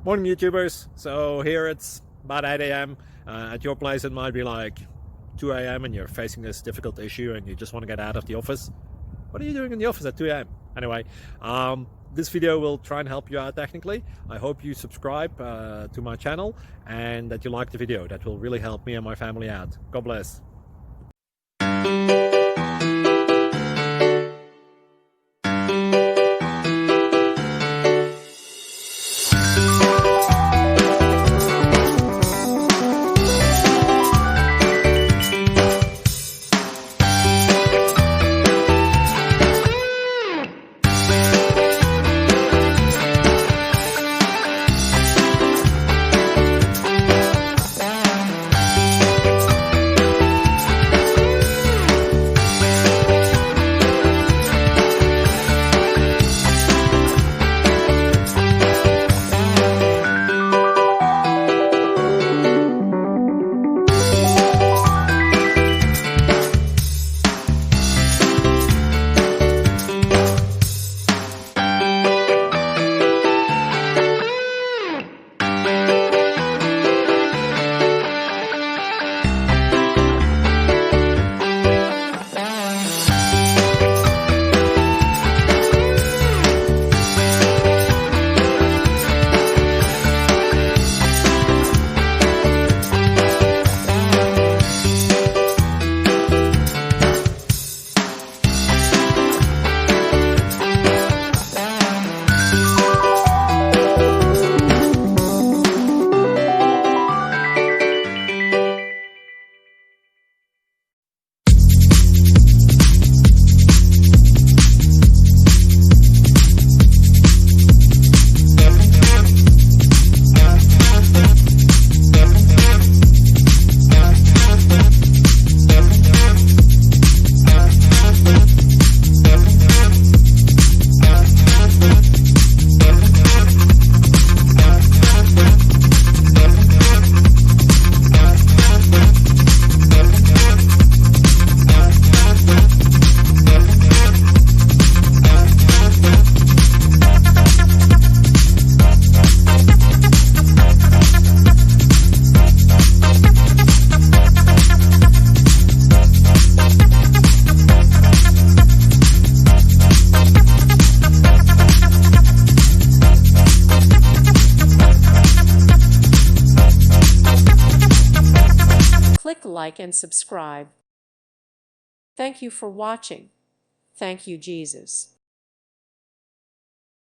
Morning YouTubers. So here it's about 8 a.m. At your place it might be like 2 a.m. and you're facing this difficult issue and you just want to get out of the office. What are you doing in the office at 2 a.m.? Anyway, this video will try and help you out technically. I hope you subscribe to my channel and that you like the video. That will really help me and my family out. God bless. Click like and subscribe. Thank you for watching. Thank you, Jesus.